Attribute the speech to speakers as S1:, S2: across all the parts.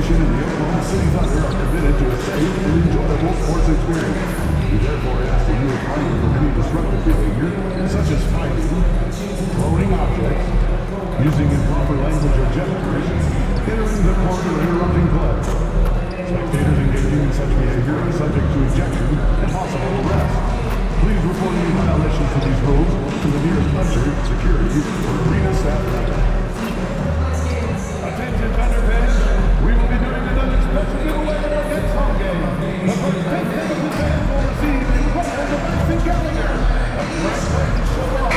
S1: Nation and the Oklahoma City Thunder are committed to a safe and enjoyable sports experience. We therefore ask that you refrain from any disruptive behavior, such as fighting, throwing objects, using improper language or gestures, entering the court or interrupting play. Spectators engaging in such behavior are subject to ejection and possible arrest. Please report any violations of these rules to the nearest usher, security, or arena staff member. Attention Thunder fans, we will be doing another special giveaway at our next home game. The first 10 Liverpool fans will receive the incredible Madison Gallagher, a great way to show off.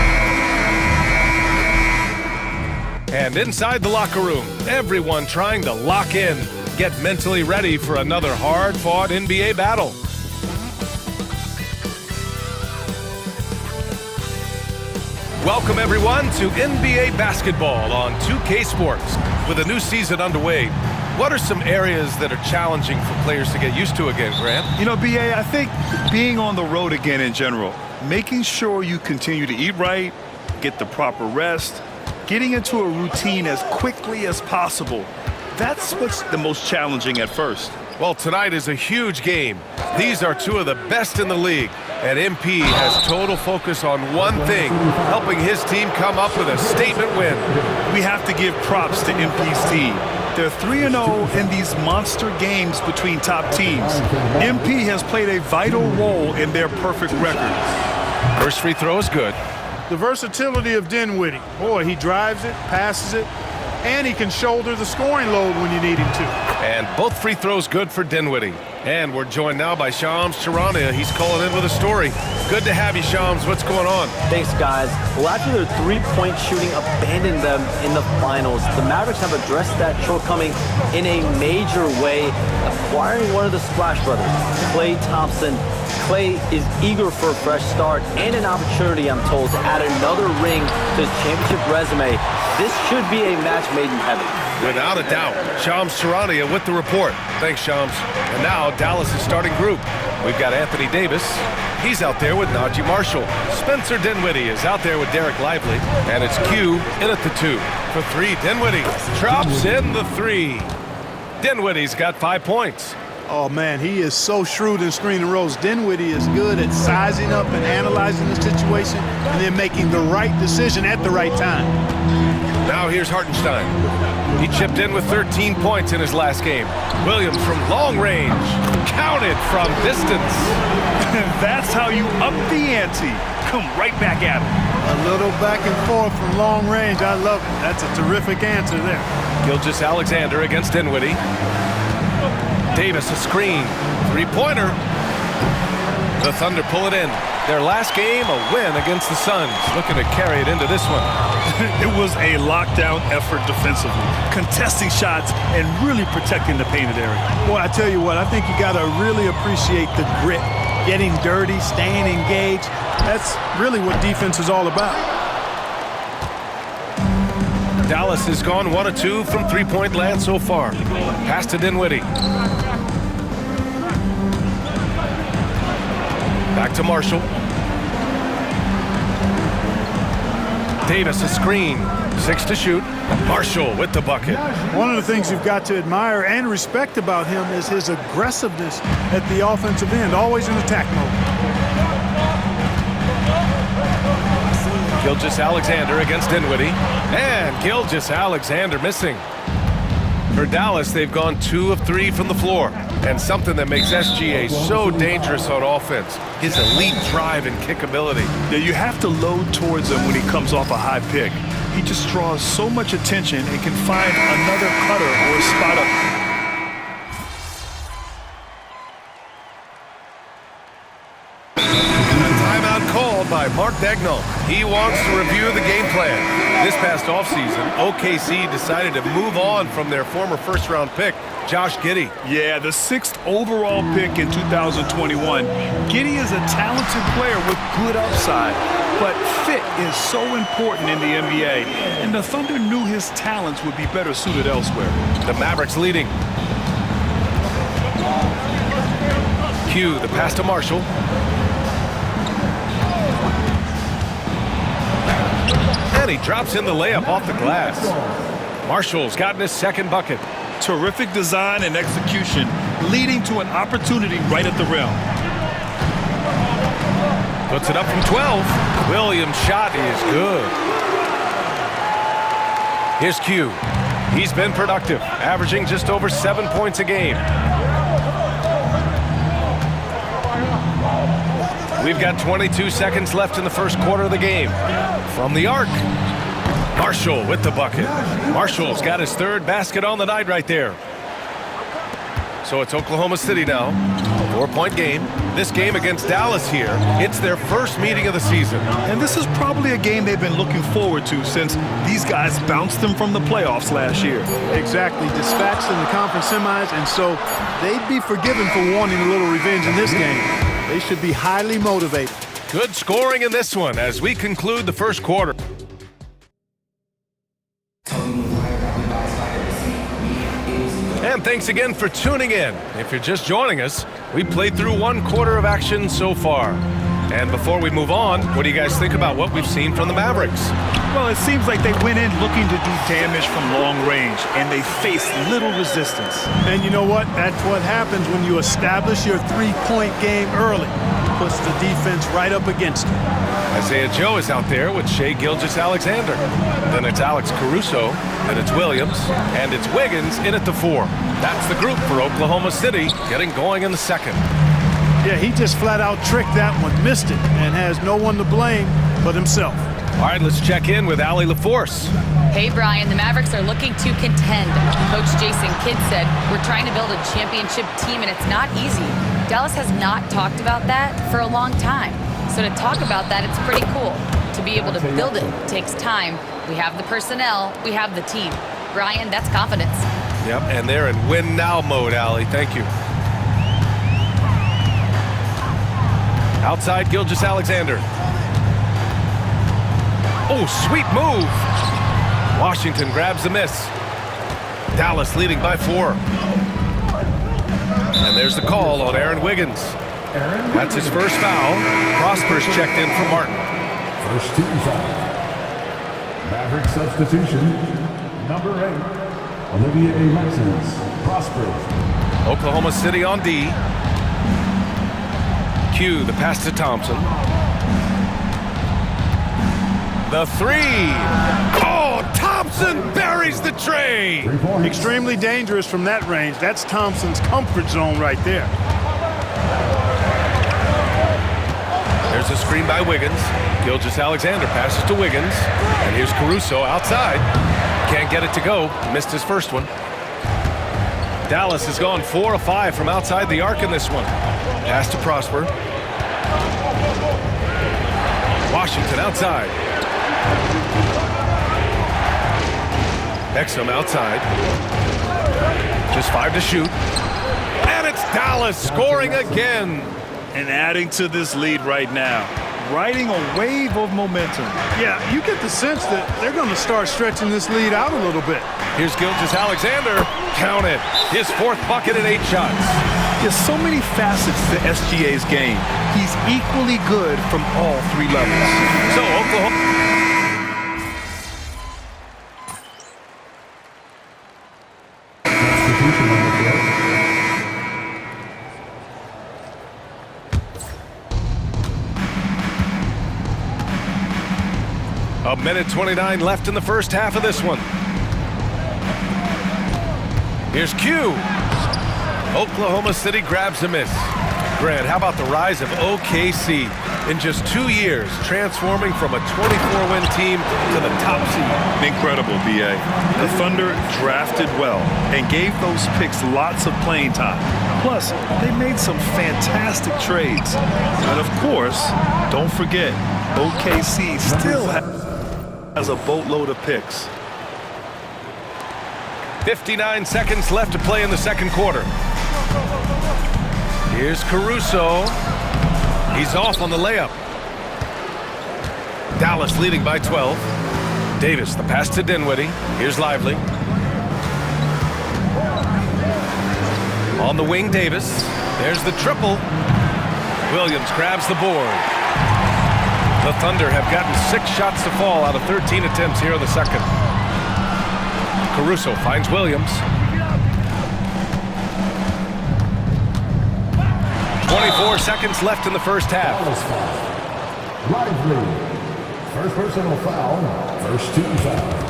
S2: And inside the locker room, everyone trying to lock in, get mentally ready for another hard-fought NBA battle. Welcome, everyone, to NBA basketball on 2K Sports. With a new season underway, what are some areas that are challenging for players to get used to again, Grant?
S3: You know, B.A., I think being on the road again in general, making sure you continue to eat right, get the proper rest, getting into a routine as quickly as possible. That's what's the most challenging at first.
S2: Well, tonight is a huge game. These are two of the best in the league, and MP has total focus on one thing, helping his team come up with a statement win.
S3: We have to give props to MP's team. They're 3-0 in these monster games between top teams. MP has played a vital role in their perfect record.
S2: First free throw is good.
S4: The versatility of Dinwiddie. Boy, he drives it, passes it, and he can shoulder the scoring load when you need him to.
S2: And both free throws good for Dinwiddie. And we're joined now by Shams Charania. He's calling in with a story. Good to have you, Shams. What's going on?
S5: Thanks, guys. Well, after their three-point shooting abandoned them in the finals, the Mavericks have addressed that shortcoming in a major way, acquiring one of the Splash Brothers, Klay Thompson. Klay is eager for a fresh start and an opportunity, I'm told, to add another ring to his championship resume. This should be a match made in heaven.
S2: Without a doubt. Shams Charania with the report. Thanks, Shams. And now Dallas' starting group. We've got Anthony Davis. He's out there with Najee Marshall. Spencer Dinwiddie is out there with Derek Lively. And it's Q in at the 2. For 3, Dinwiddie drops in the 3. Dinwiddie's got 5 points.
S4: Oh, man, he is so shrewd in screen and rolls. Dinwiddie is good at sizing up and analyzing the situation and then making the right decision at the right time.
S2: Now here's Hartenstein. He chipped in with 13 points in his last game. Williams from long range. Counted from distance.
S3: That's how you up the ante. Come right back at him.
S4: A little back and forth from long range. I love it. That's a terrific answer there.
S2: Gilgeous-Alexander against Dinwiddie. Davis a screen. Three-pointer. The Thunder pull it in. Their last game, a win against the Suns. Looking to carry it into this one.
S3: It was a lockdown effort defensively, contesting shots and really protecting the painted area.
S4: Boy, I tell you what, I think you got to really appreciate the grit, getting dirty, staying engaged. That's really what defense is all about.
S2: Dallas has gone 1 of 2 from three-point land so far. Pass to Dinwiddie. Back to Marshall. Davis a screen. 6 to shoot. Marshall with the bucket.
S4: One of the things you've got to admire and respect about him is his aggressiveness at the offensive end, always in attack mode.
S2: Gilgeous-Alexander against Dinwiddie. And Gilgeous-Alexander missing. For Dallas, they've gone 2 of 3 from the floor. And something that makes SGA so dangerous on offense, his elite drive and kick ability.
S3: Yeah, you have to load towards him when he comes off a high pick. He just draws so much attention and can find another cutter or a spot up.
S2: Called by Mark Dagnall. He wants to review the game plan. This past offseason, OKC decided to move on from their former first-round pick, Josh Giddey.
S3: Yeah, the 6th overall pick in 2021. Giddey is a talented player with good upside, but fit is so important in the NBA, and the Thunder knew his talents would be better suited elsewhere.
S2: The Mavericks leading. Q, the pass to Marshall. And he drops in the layup off the glass. Marshall's gotten his second bucket.
S3: Terrific design and execution, leading to an opportunity right at the rim.
S2: Puts it up from 12. Williams' shot is good. Here's Q. He's been productive, averaging just over 7 points a game. We've got 22 seconds left in the first quarter of the game. From the arc, Marshall with the bucket. Marshall's got his third basket on the night right there. So it's Oklahoma City now. 4-point game. This game against Dallas here, it's their first meeting of the season.
S3: And this is probably a game they've been looking forward to since these guys bounced them from the playoffs last year.
S4: Exactly. Dispatched in the conference semis, and so they'd be forgiven for wanting a little revenge in this game. They should be highly motivated.
S2: Good scoring in this one as we conclude the first quarter. And thanks again for tuning in. If you're just joining us, we played through 1 quarter of action so far. And before we move on, what do you guys think about what we've seen from the Mavericks?
S3: Well, it seems like they went in looking to do damage from long range, and they faced little resistance.
S4: And you know what? That's what happens when you establish your three-point game early. Puts the defense right up against it.
S2: Isaiah Joe is out there with Shai Gilgeous-Alexander. Then it's Alex Caruso, then it's Williams, and it's Wiggins in at the 4. That's the group for Oklahoma City getting going in the second.
S4: Yeah, he just flat out tricked that one, missed it, and has no one to blame but himself.
S2: All right, let's check in with Allie LaForce.
S6: Hey, Brian, the Mavericks are looking to contend. Coach Jason Kidd said, we're trying to build a championship team, and it's not easy. Dallas has not talked about that for a long time. So to talk about that, it's pretty cool. To be able to build it takes time. We have the personnel, we have the team. Brian, that's confidence.
S2: Yep, and they're in win now mode, Allie. Thank you. Outside Gilgeous-Alexander. Oh, sweet move. Washington grabs the miss. Dallas leading by 4. And there's the call on Aaron Wiggins. That's his first foul. Prosper's checked in for Martin.
S1: First team foul. Maverick substitution. Number 8, Olivier Maxence. Prosper.
S2: Oklahoma City on D. Q, the pass to Thompson. The 3. Oh, Thompson buries the tray.
S4: Extremely dangerous from that range. That's Thompson's comfort zone right there.
S2: There's a screen by Wiggins. Gilgeous-Alexander passes to Wiggins. And here's Caruso outside. Can't get it to go. Missed his first one. Dallas has gone 4 of 5 from outside the arc in this one. Pass to Prosper. Washington outside. Exum outside. Just 5 to shoot. And it's Dallas scoring again.
S3: And adding to this lead right now, riding a wave of momentum.
S4: Yeah, you get the sense that they're going to start stretching this lead out a little bit.
S2: Here's Gilgeous-Alexander. Count it. His 4th bucket in 8 shots.
S3: There's so many facets to SGA's game. He's equally good from all 3 levels.
S2: So Oklahoma.
S1: Substitution on the floor.
S2: A minute 29 left in the first half of this one. Here's Q. Oklahoma City grabs a miss. Grant, how about the rise of OKC? In just 2 years, transforming from a 24-win team to the top seed.
S3: Incredible, B.A. The Thunder drafted well and gave those picks lots of playing time. Plus, they made some fantastic trades. And of course, don't forget, OKC still has a boatload of picks.
S2: 59 seconds left to play in the second quarter. Here's Caruso. He's off on the layup. Dallas leading by 12. Davis, the pass to Dinwiddie. Here's Lively. On the wing, Davis. There's the triple. Williams grabs the board. The Thunder have gotten 6 shots to fall out of 13 attempts here in the second. Caruso finds Williams. 24 seconds left in the first half.
S1: Dallas foul. Lively. First personal foul. First team foul.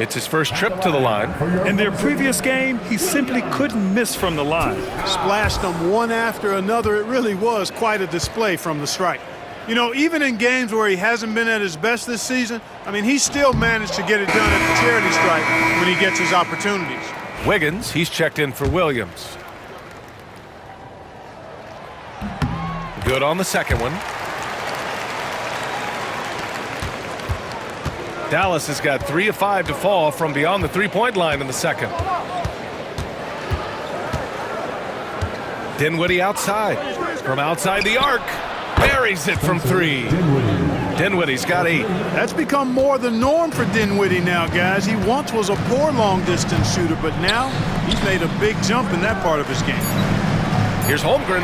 S2: It's his first trip to the line.
S3: In their previous game, he simply couldn't miss from the line.
S4: Splashed them one after another. It really was quite a display from the stripe. You know, even in games where he hasn't been at his best this season, I mean, he still managed to get it done at the charity stripe when he gets his opportunities.
S2: Wiggins, he's checked in for Williams. Good on the second one. Dallas has got 3 of 5 to fall from beyond the three-point line in the second. Dinwiddie outside. From outside the arc. Buries it from 3. Dinwiddie's got 8.
S4: That's become more the norm for Dinwiddie now, guys. He once was a poor long-distance shooter, but now he's made a big jump in that part of his game.
S2: Here's Holmgren.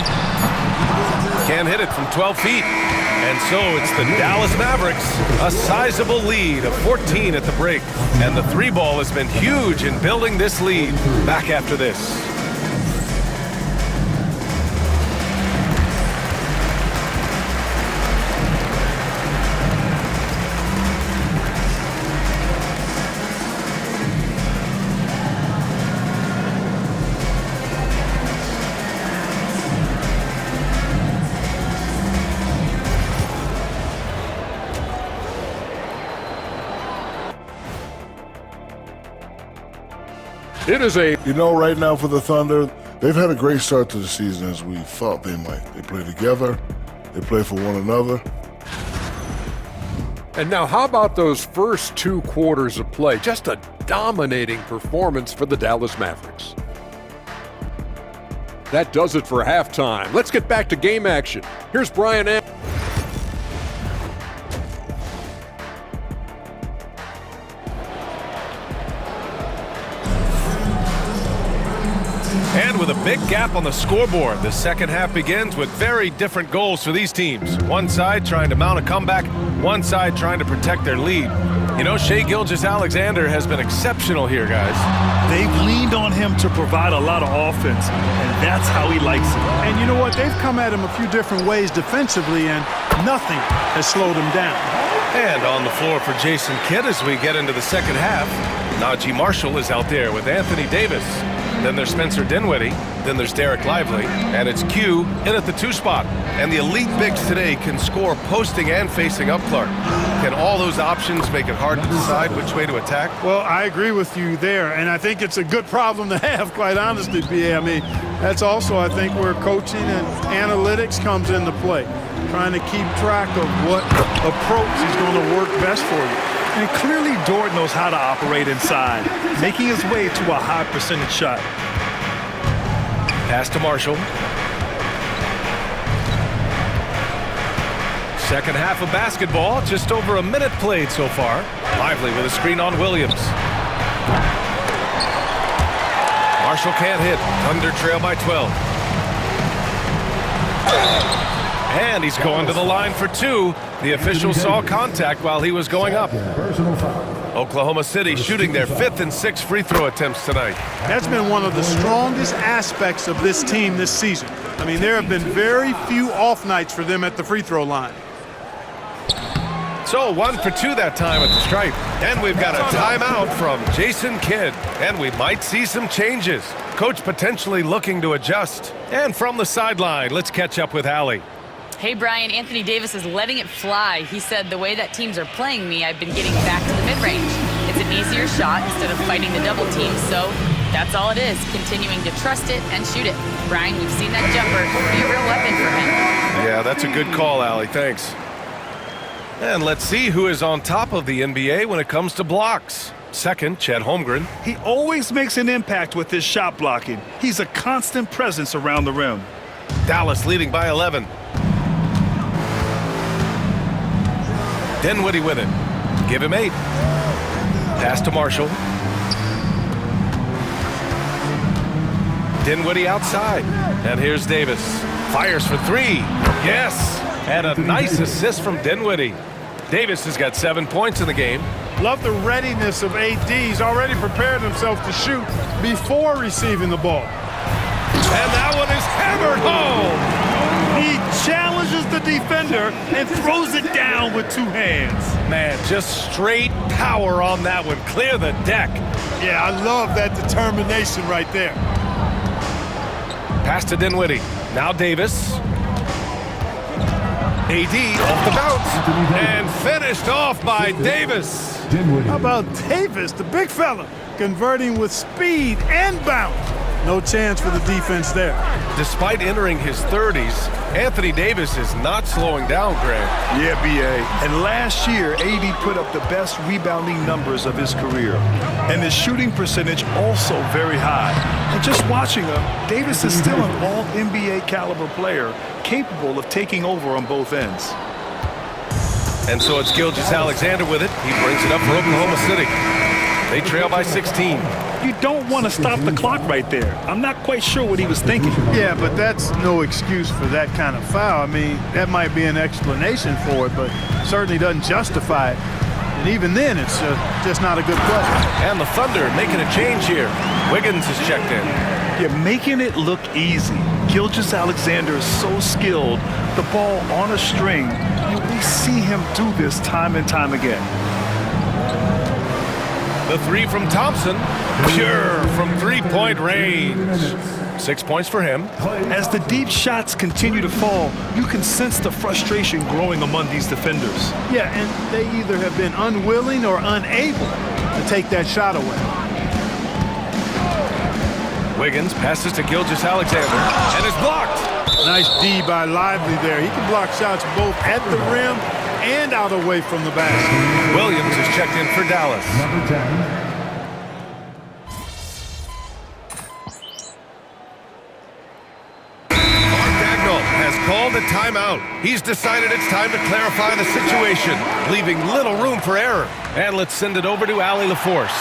S2: Can't hit it from 12 feet. And so it's the Dallas Mavericks, a sizable lead of 14 at the break. And the 3-ball has been huge in building this lead. Back after this.
S1: It is a...
S7: You know, right now for the Thunder, they've had a great start to the season as we thought they might. They play together. They play for one another.
S8: And now how about those first 2 quarters of play? Just a dominating performance for the Dallas Mavericks. That does it for halftime. Let's get back to game action. Here's Brian.
S2: And with a big gap on the scoreboard, the second half begins with very different goals for these teams. One side trying to mount a comeback, one side trying to protect their lead. You know, Shai Gilgeous-Alexander has been exceptional here, guys.
S3: They've leaned on him to provide a lot of offense, and that's how he likes it.
S4: And you know what? They've come at him a few different ways defensively, and nothing has slowed him down.
S2: And on the floor for Jason Kidd as we get into the second half, Najee Marshall is out there with Anthony Davis. Then there's Spencer Dinwiddie. Then there's Derek Lively. And it's Q in at the 2 spot. And the elite bigs today can score posting and facing up, Clark. Can all those options make it hard to decide which way to attack?
S4: Well, I agree with you there, and I think it's a good problem to have, quite honestly, B.A. I mean, that's also, I think, where coaching and analytics comes into play. Trying to keep track of what approach is going to work best for you.
S3: And clearly Dort knows how to operate inside, making his way to a high percentage shot.
S2: Pass to Marshall. Second half of basketball, just over a minute played so far. Lively with a screen on Williams. Marshall can't hit. Thunder trail by 12. And he's going to the line for 2. The official saw contact while he was going up. Oklahoma City shooting their 5th and 6th free throw attempts tonight.
S4: That's been one of the strongest aspects of this team this season. I mean, there have been very few off nights for them at the free throw line.
S2: So 1 for 2 that time at the stripe. And we've got a timeout from Jason Kidd. And we might see some changes. Coach potentially looking to adjust. And from the sideline, let's catch up with Allie.
S6: Hey, Brian, Anthony Davis is letting it fly. He said, the way that teams are playing me, I've been getting back to the mid-range. It's an easier shot instead of fighting the double team, so that's all it is, continuing to trust it and shoot it. Brian, we've seen that jumper be a real weapon for him.
S2: Yeah, that's a good call, Allie. Thanks. And let's see who is on top of the NBA when it comes to blocks. Second, Chet Holmgren.
S3: He always makes an impact with his shot blocking. He's a constant presence around the rim.
S2: Dallas leading by 11. Dinwiddie with it. Give him 8. Pass to Marshall. Dinwiddie outside. And here's Davis. Fires for 3. Yes. And a nice assist from Dinwiddie. Davis has got 7 points in the game.
S4: Love the readiness of AD. He's already prepared himself to shoot before receiving the ball.
S2: And that one is hammered home.
S3: He challenges the defender and throws it down with two hands.
S2: Man, just straight power on that one. Clear the deck.
S4: Yeah, I love that determination right there.
S2: Pass to Dinwiddie. Now Davis. AD off the bounce. And finished off by Davis.
S4: How about Davis, the big fella, converting with speed and bounce? No chance for the defense there.
S2: Despite entering his 30s, Anthony Davis is not slowing down, Greg.
S3: Yeah, B.A. And last year, AD put up the best rebounding numbers of his career. And his shooting percentage also very high. And just watching him, Davis is still an all-NBA caliber player capable of taking over on both ends.
S2: And so it's Gilgeous-Alexander with it. He brings it up for Oklahoma City. They trail by 16.
S3: You don't want to stop the clock right there. I'm not quite sure what he was thinking.
S4: Yeah, but that's no excuse for that kind of foul. I mean, that might be an explanation for it, but certainly doesn't justify it. And even then, it's just not a good play.
S2: And the Thunder making a change here. Wiggins is checked in.
S3: You're making it look easy. Gilgeous-Alexander is so skilled. The ball on a string. We see him do this time and time again.
S2: The three from Thompson, pure from three-point range. 6 points for him.
S3: As the deep shots continue to fall, you can sense the frustration growing among these defenders.
S4: Yeah, and they either have been unwilling or unable to take that shot away.
S2: Wiggins passes to Gilgeous-Alexander and is blocked.
S4: Nice D by Lively there. He can block shots both at the rim and out away from the basket.
S2: Williams is checked in for Dallas.
S1: Number 10.
S2: Mark Dagnall has called a timeout. He's decided it's time to clarify the situation, leaving little room for error. And let's send it over to Allie LaForce.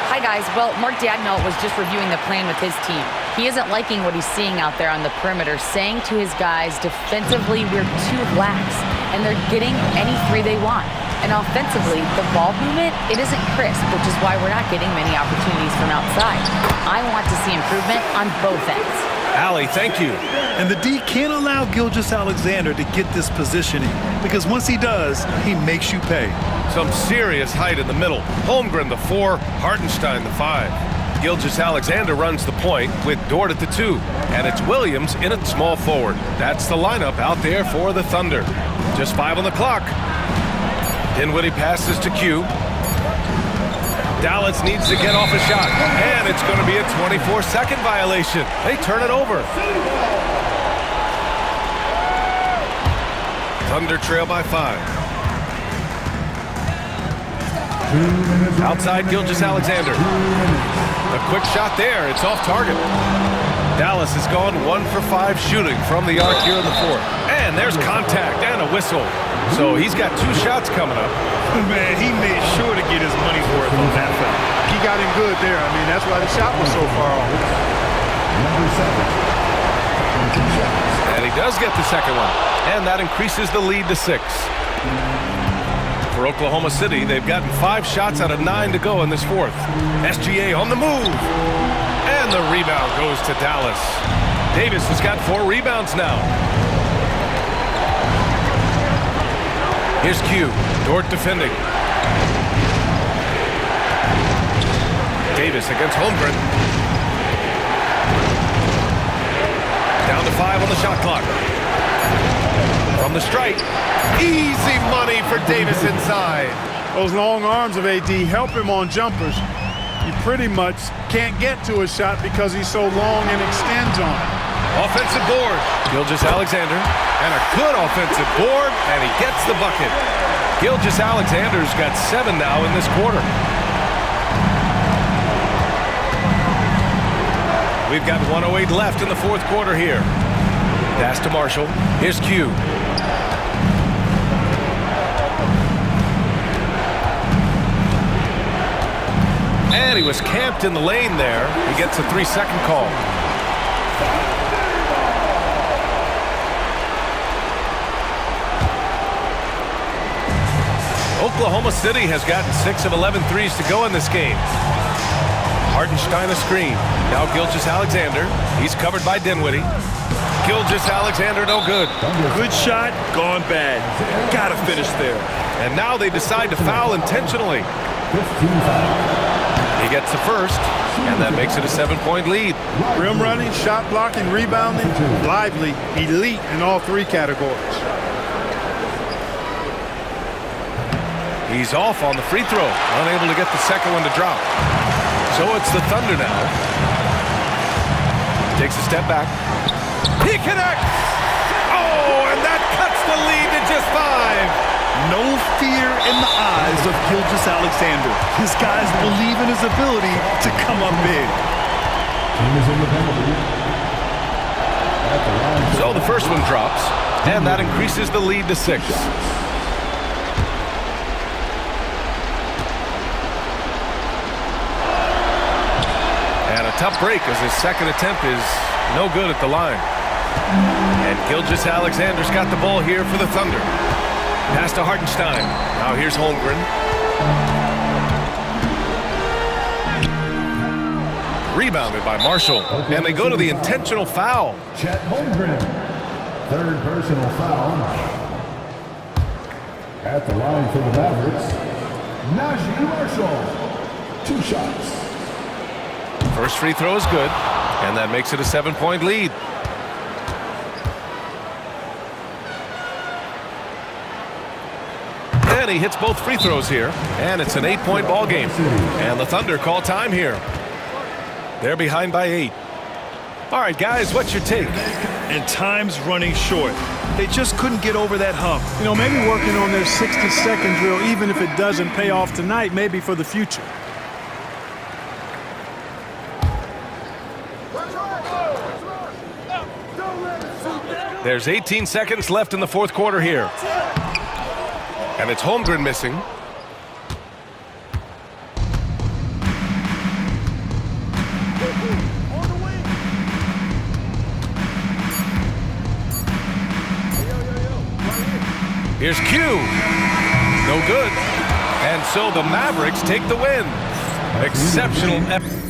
S6: Hi, guys. Well, Mark Dagnall was just reviewing the plan with his team. He isn't liking what he's seeing out there on the perimeter, saying to his guys, defensively, we're too lax, and they're getting any three they want. And offensively, the ball movement, it isn't crisp, which is why we're not getting many opportunities from outside. I want to see improvement on both ends.
S2: Allie, thank you.
S3: And the D can't allow Gilgeous-Alexander to get this positioning, because once he does, he makes you pay.
S2: Some serious height in the middle. Holmgren the 4, Hartenstein the 5. Gilgeous-Alexander runs the point with Dort at the 2. And it's Williams in at small forward. That's the lineup out there for the Thunder. Just 5 on the clock. Dinwiddie passes to Q. Dallas needs to get off a shot. And it's going to be a 24-second violation. They turn it over. Thunder trail by 5. Outside Gilgeous-Alexander. A quick shot there. It's off target. Dallas has gone 1 for 5 shooting from the arc here in the 4th. And there's contact and a whistle. So he's got 2 shots coming up.
S3: Man, he made sure to get his money's worth on that foul.
S4: He got him good there. I mean, that's why the shot was so far off.
S1: Number 7.
S2: And he does get the second one. And that increases the lead to 6. For Oklahoma City, they've gotten 5 shots out of 9 to go in this 4th. SGA on the move. And the rebound goes to Dallas. Davis has got 4 rebounds now. Here's Q. Dort defending. Davis against Holmgren. Down to 5 on the shot clock. From the strike. Easy money for Davis inside.
S4: Those long arms of AD help him on jumpers. You pretty much can't get to his shot because he's so long and extends on it.
S2: Offensive board. Gilgeous-Alexander. And a good offensive board, and he gets the bucket. Gilgeous-Alexander's got 7 now in this quarter. We've got 1:08 left in the 4th quarter here. Pass to Marshall. Here's Q. And he was camped in the lane there. He gets a 3-second call. Oklahoma City has gotten 6 of 11 threes to go in this game. Hartenstein a screen. Now Gilgeous-Alexander. He's covered by Dinwiddie. Gilgeous-Alexander no good.
S3: Good shot, gone bad. Gotta finish there.
S2: And now they decide to foul intentionally. He gets the first, and that makes it a 7-point lead.
S4: Rim running, shot blocking, rebounding, lively, elite in all three categories.
S2: He's off on the free throw, unable to get the second one to drop. So it's the Thunder now. Takes a step back. He connects! Oh, and that cuts the lead to just 5.
S3: No fear in the eyes of Gilgeous-Alexander. His guys believe in his ability to come up big.
S2: So the first one drops, and that increases the lead to 6. And a tough break as his second attempt is no good at the line. And Gilgeous-Alexander's got the ball here for the Thunder. Pass to Hartenstein. Now here's Holmgren. Rebounded by Marshall. And they go to the intentional foul.
S1: Chet Holmgren, third personal foul. At the line for the Mavericks, Najee Marshall, 2 shots.
S2: First free throw is good, and that makes it a 7-point lead. And he hits both free throws here, and it's an 8-point ball game. And the Thunder call time here. They're behind by 8. All right, guys, what's your take?
S3: And time's running short. They just couldn't get over that hump.
S4: You know, maybe working on their 60-second drill, even if it doesn't pay off tonight, maybe for the future.
S2: There's 18 seconds left in the fourth quarter here. And it's Holmgren missing. Here's Q. No good. And so the Mavericks take the win. Exceptional effort.